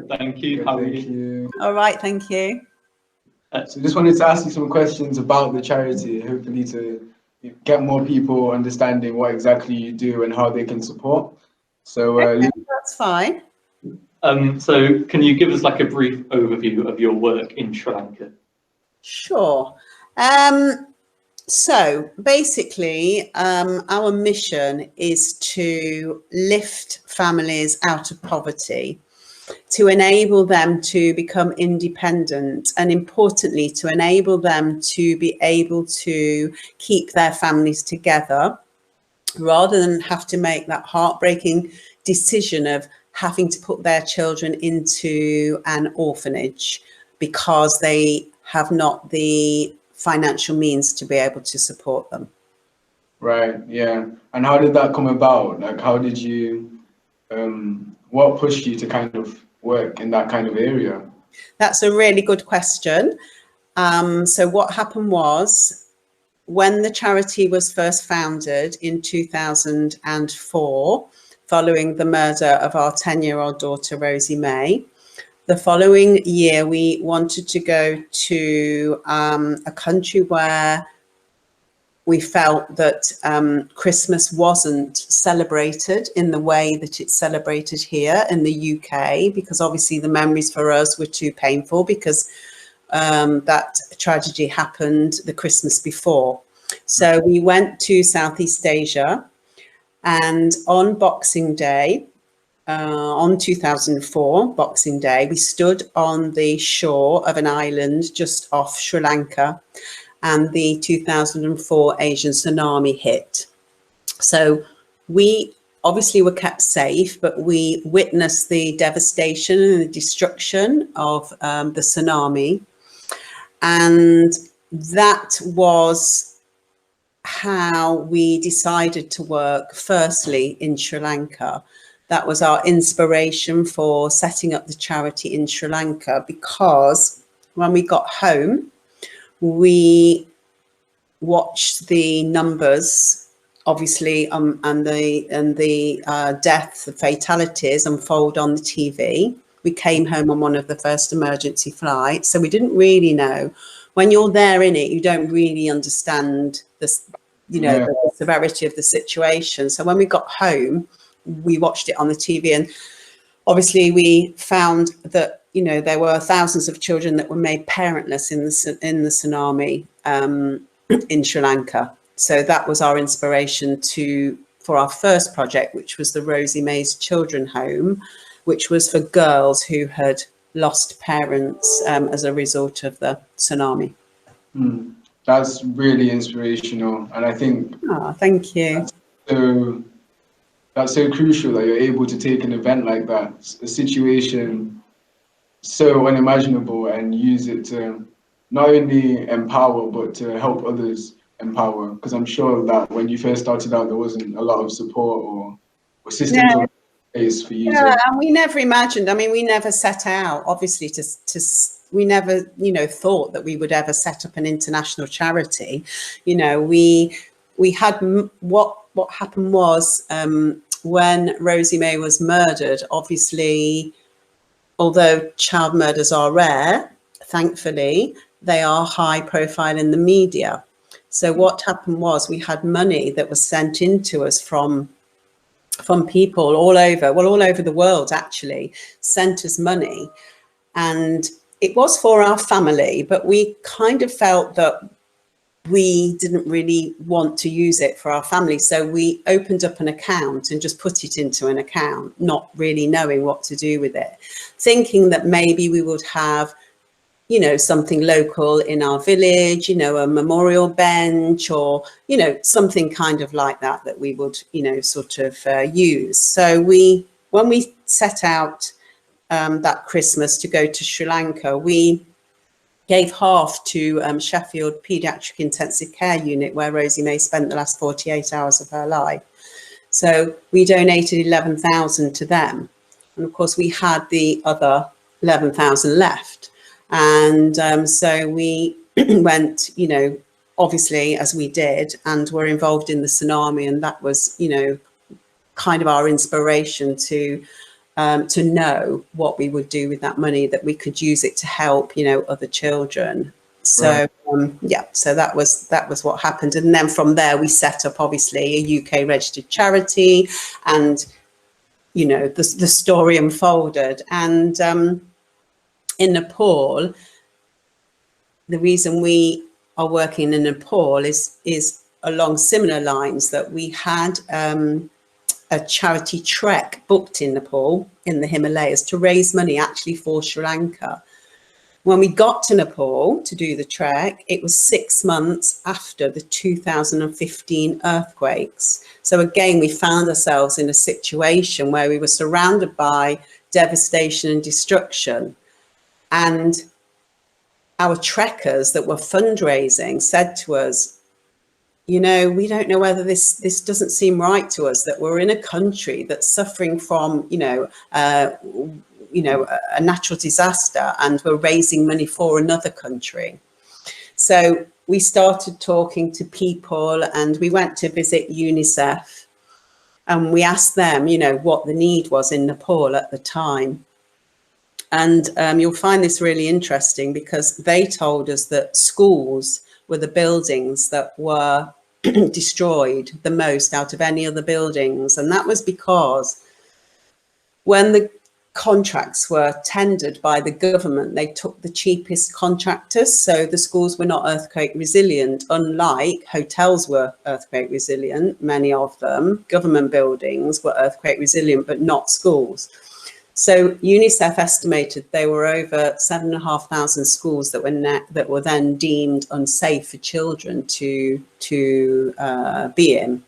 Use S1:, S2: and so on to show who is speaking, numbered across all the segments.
S1: Thank you. How are you?
S2: All right, thank you.
S3: So just wanted to ask you some questions about the charity, hopefully to get more people understanding what exactly you do and how they can support. So
S2: Okay, that's fine.
S1: So can you give us like a brief overview of your work in Sri Lanka?
S2: Sure. So basically, our mission is to lift families out of poverty, to enable them to become independent, and importantly, to enable them to be able to keep their families together rather than have to make that heartbreaking decision of having to put their children into an orphanage because they have not the financial means to be able to support them.
S3: Right, yeah. And how did that come about? Like, how did you, what pushed you to kind of work in that kind of area?
S2: That's a really good question. So what happened was, when the charity was first founded in 2004, following the murder of our 10-year-old daughter, Rosie May, the following year, we wanted to go to a country where we felt that Christmas wasn't celebrated in the way that it's celebrated here in the UK, because obviously the memories for us were too painful because that tragedy happened the Christmas before. So we went to Southeast Asia, and on Boxing Day, on 2004 Boxing Day, we stood on the shore of an island just off Sri Lanka, and the 2004 Asian tsunami hit. So we obviously were kept safe, but we witnessed the devastation and the destruction of the tsunami. And that was how we decided to work firstly in Sri Lanka. That was our inspiration for setting up the charity in Sri Lanka, because when we got home, we watched the numbers, obviously, and the death, the fatalities unfold on the TV. We came home on one of the first emergency flights, so we didn't really know. When you're there in it, you don't really understand this, the severity of the situation. So when we got home, we watched it on the TV, and obviously we found that there were thousands of children that were made parentless in the tsunami in Sri Lanka. So that was our inspiration for our first project, which was the Rosie May's Children Home, which was for girls who had lost parents as a result of the tsunami.
S3: That's really inspirational, and I think
S2: thank you.
S3: That's so crucial that you're able to take an event like that, a situation so unimaginable, and use it to not only empower but to help others empower. Because I'm sure that when you first started out, there wasn't a lot of support or systems in place for you.
S2: And we never imagined. I mean, we never set out, obviously, we never, thought that we would ever set up an international charity. We had what happened was, when Rosie May was murdered, obviously, although child murders are rare, thankfully, they are high profile in the media. So what happened was, we had money that was sent into us from people all over the world, actually, sent us money. And it was for our family, but we kind of felt that we didn't really want to use it for our family. So we opened up an account and just put it into an account, not really knowing what to do with it, thinking that maybe we would have, something local in our village, a memorial bench, or, something kind of like that we would, sort of use. So when we set out that Christmas to go to Sri Lanka, we gave half to Sheffield Paediatric Intensive Care Unit, where Rosie May spent the last 48 hours of her life. So we donated 11,000 to them. And of course, we had the other 11,000 left. And so we went, obviously, as we did, and were involved in the tsunami. And that was, kind of our inspiration to to know what we would do with that money, that we could use it to help, you know, other children. So yeah, so that was what happened. And then from there we set up obviously a UK registered charity, and you know, the story unfolded. And in Nepal, the reason we are working in Nepal is along similar lines, that we had a charity trek booked in Nepal in the Himalayas to raise money actually for Sri Lanka. When we got to Nepal to do the trek, it was 6 months after the 2015 earthquakes. So again, we found ourselves in a situation where we were surrounded by devastation and destruction. And our trekkers that were fundraising said to us, you know, we don't know whether this doesn't seem right to us, that we're in a country that's suffering from, a natural disaster, and we're raising money for another country. So we started talking to people, and we went to visit UNICEF, and we asked them, you know, what the need was in Nepal at the time. And you'll find this really interesting, because they told us that schools were the buildings that were destroyed the most out of any other buildings. And that was because when the contracts were tendered by the government, they took the cheapest contractors. So the schools were not earthquake resilient, unlike hotels were earthquake resilient, many of them. Government buildings were earthquake resilient, but not schools. So UNICEF estimated there were over 7,500 schools that were then deemed unsafe for children to be in.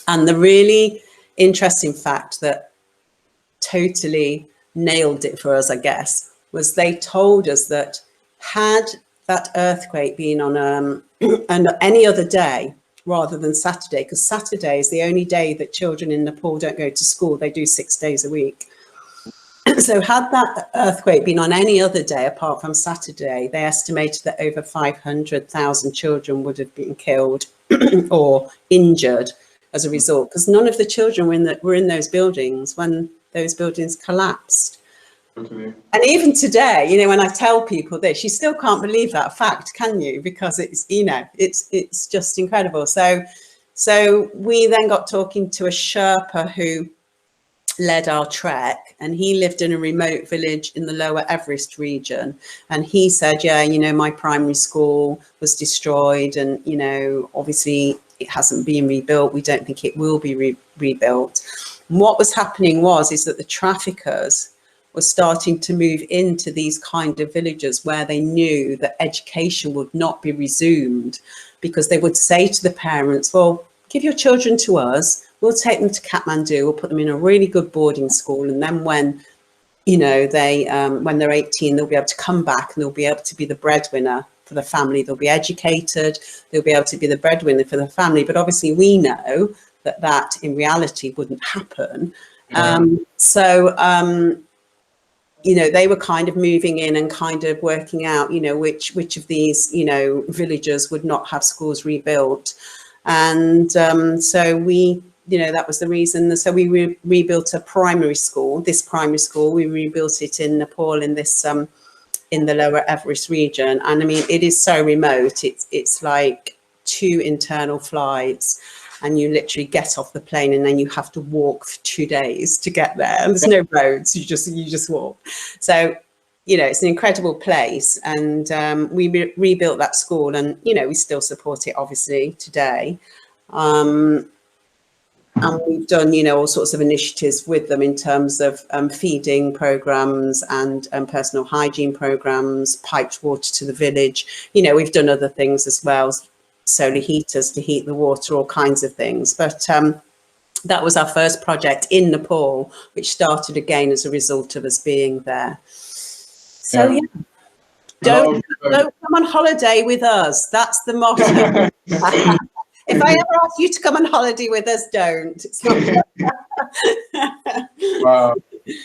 S2: And the really interesting fact that totally nailed it for us, I guess, was they told us that had that earthquake been on any other day rather than Saturday, because Saturday is the only day that children in Nepal don't go to school, they do 6 days a week. So had that earthquake been on any other day apart from Saturday, they estimated that over 500,000 children would have been killed or injured as a result, because none of the children were in those buildings when those buildings collapsed.
S3: Okay.
S2: And even today, you know, when I tell people this, you still can't believe that fact, can you? Because it's, you know, it's just incredible. So we then got talking to a Sherpa who led our trek, and he lived in a remote village in the lower Everest region. And he said, yeah, you know, my primary school was destroyed, and, you know, obviously it hasn't been rebuilt. We don't think it will be rebuilt. And what was happening is that the traffickers were starting to move into these kind of villages where they knew that education would not be resumed, because they would say to the parents, well, give your children to us, we'll take them to Kathmandu, we'll put them in a really good boarding school, and then when, you know, when they're 18, they'll be able to come back and they'll be able to be the breadwinner for the family. They'll be educated, they'll be able to be the breadwinner for the family. But obviously we know that in reality wouldn't happen. You know, they were kind of moving in and kind of working out, you know, which of these, you know, villages would not have schools rebuilt. And so we, you know, that was the reason. So we rebuilt a primary school. This primary school, we rebuilt it in Nepal, in this in the lower Everest region. And I mean, it is so remote. It's like 2 internal flights, and you literally get off the plane and then you have to walk for 2 days to get there. And there's no roads, you just walk. So, you know, it's an incredible place. And we rebuilt that school, and, you know, we still support it obviously today. And we've done, you know, all sorts of initiatives with them in terms of feeding programs and personal hygiene programs, piped water to the village. You know, we've done other things as well, solar heaters to heat the water, all kinds of things. But that was our first project in Nepal, which started again as a result of us being there. So yeah, don't come on holiday with us. That's the motto. If I ever ask you to come on holiday with us, don't. It's not.
S3: Wow.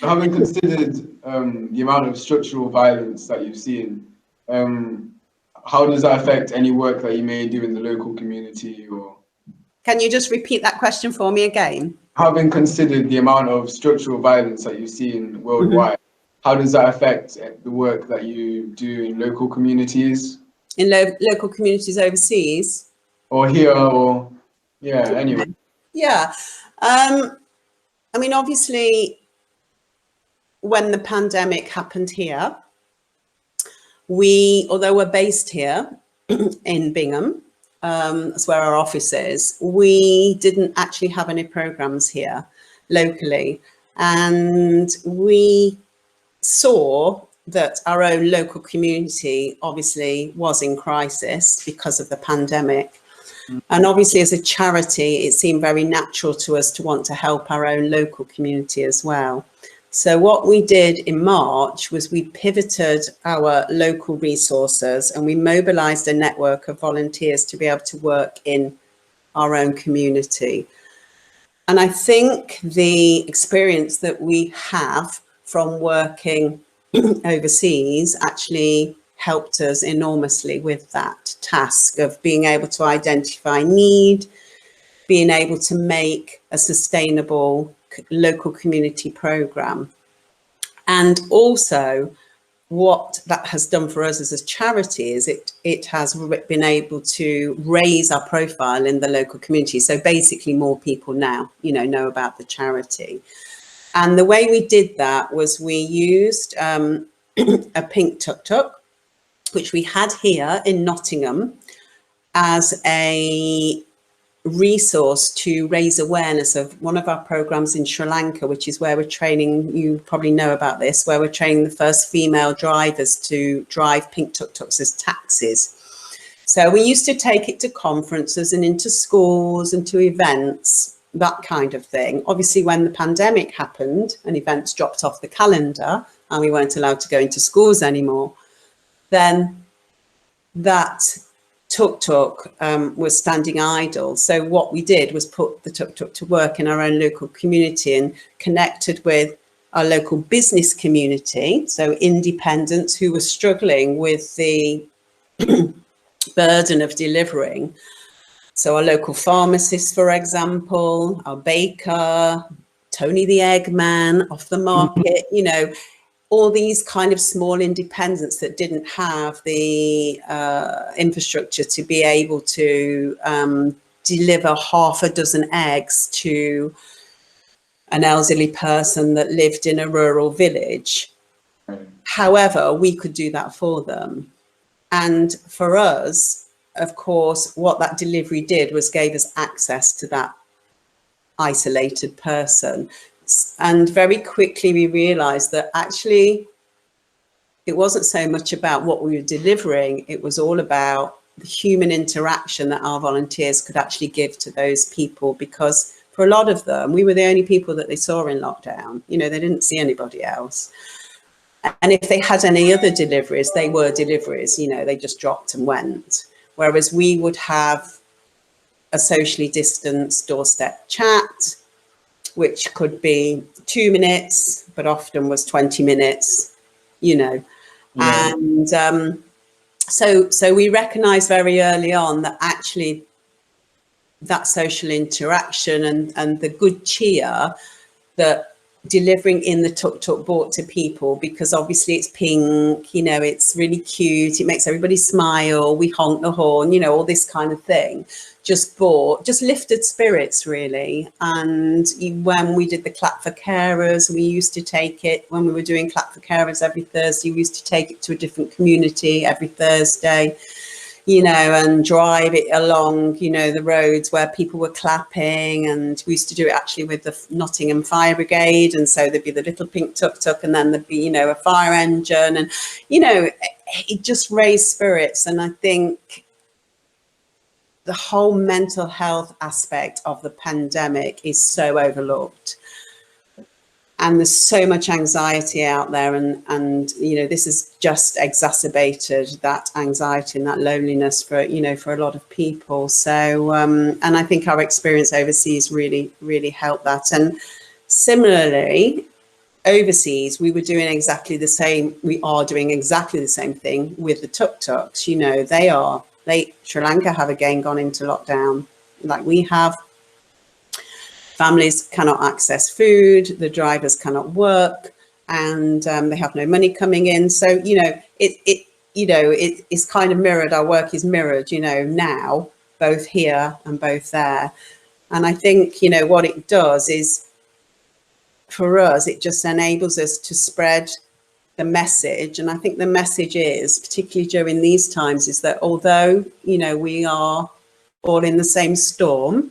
S3: Having considered the amount of structural violence that you've seen, how does that affect any work that you may do in the local community? Or
S2: can you just repeat that question for me again?
S3: having considered the amount of structural violence that you've seen worldwide, how does that affect the work that you do in local communities?
S2: In local communities overseas?
S3: Or here, or, yeah, anyway.
S2: Yeah. I mean, obviously, when the pandemic happened here, although we're based here in Bingham, that's where our office is, we didn't actually have any programs here locally. And we saw that our own local community obviously was in crisis because of the pandemic. And obviously, as a charity, it seemed very natural to us to want to help our own local community as well. So what we did in March was we pivoted our local resources and we mobilized a network of volunteers to be able to work in our own community. And I think the experience that we have from working overseas actually helped us enormously with that task of being able to identify need, being able to make a sustainable local community program. And also what that has done for us as a charity is it has been able to raise our profile in the local community. So basically more people now, know about the charity. And the way we did that was we used a pink tuk-tuk, which we had here in Nottingham, as a resource to raise awareness of one of our programs in Sri Lanka, which is where we're training, you probably know about this, where we're training the first female drivers to drive pink tuk-tuks as taxis. So we used to take it to conferences and into schools and to events, that kind of thing. Obviously, when the pandemic happened and events dropped off the calendar and we weren't allowed to go into schools anymore, then that tuk-tuk was standing idle. So what we did was put the tuk-tuk to work in our own local community and connected with our local business community, so independents who were struggling with the burden of delivering. So our local pharmacist, for example, our baker, Tony the Eggman off the market, all these kind of small independents that didn't have the infrastructure to be able to deliver half a dozen eggs to an elderly person that lived in a rural village. However, we could do that for them. And for us, of course, what that delivery did was gave us access to that isolated person. And very quickly we realized that actually it wasn't so much about what we were delivering, it was all about the human interaction that our volunteers could actually give to those people, because for a lot of them, we were the only people that they saw in lockdown. They didn't see anybody else. And if they had any other deliveries, they were deliveries, they just dropped and went. Whereas we would have a socially distanced doorstep chat, which could be 2 minutes, but often was 20 minutes, Yeah. And so we recognized very early on that actually that social interaction and the good cheer that delivering in the tuk-tuk brought to people, because obviously it's pink, it's really cute, it makes everybody smile, we honk the horn, all this kind of thing, just lifted spirits really. And when we did the Clap for Carers, we used to take it, when we were doing Clap for Carers every Thursday, we used to take it to a different community every Thursday, and drive it along, the roads where people were clapping. And we used to do it actually with the Nottingham Fire Brigade. And so there'd be the little pink tuk-tuk and then there'd be, a fire engine. And, it just raised spirits. And I think the whole mental health aspect of the pandemic is so overlooked. And there's so much anxiety out there, and this has just exacerbated that anxiety and that loneliness for a lot of people. So and I think our experience overseas really helped that. And similarly, overseas, we are doing exactly the same thing with the tuk-tuks. Sri Lanka have again gone into lockdown like we have. Families cannot access food, the drivers cannot work, and they have no money coming in. So, it's kind of mirrored, our work is mirrored, now, both here and both there. And I think, what it does is, for us, it just enables us to spread the message. And I think the message is, particularly during these times, is that although, we are all in the same storm,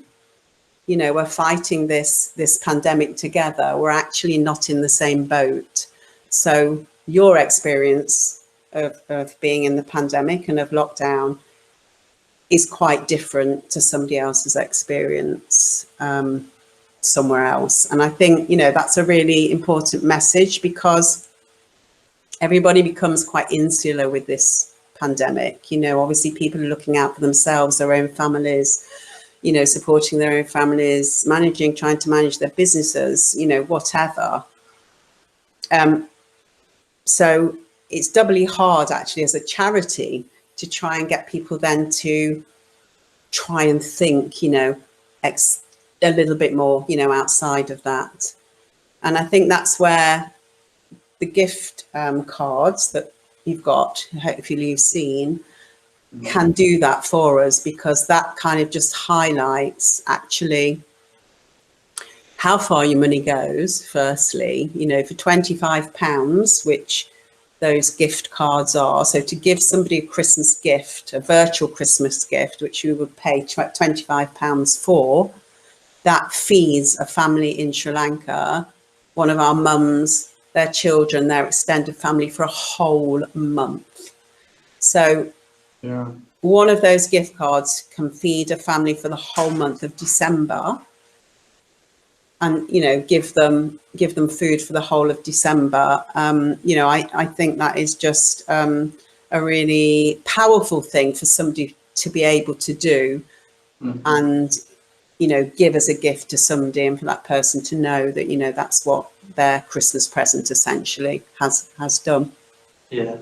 S2: we're fighting this pandemic together, we're actually not in the same boat. So your experience of being in the pandemic and of lockdown is quite different to somebody else's experience somewhere else. And I think, that's a really important message, because everybody becomes quite insular with this pandemic. Obviously people are looking out for themselves, their own families, supporting their own families, trying to manage their businesses, whatever. So it's doubly hard actually as a charity to try and get people then to try and think, a little bit more, outside of that. And I think that's where the gift cards that you've got, hopefully you've seen, can do that for us, because that kind of just highlights actually how far your money goes. Firstly, for £25, which those gift cards are, so to give somebody a Christmas gift, a virtual Christmas gift, which you would pay £25 for, that feeds a family in Sri Lanka, one of our mums, their children, their extended family, for a whole month. So
S3: Yeah.
S2: one of those gift cards can feed a family for the whole month of December, and give them food for the whole of December. I think that is just a really powerful thing for somebody to be able to do, and give as a gift to somebody, and for that person to know that that's what their Christmas present essentially has done.
S1: Yeah.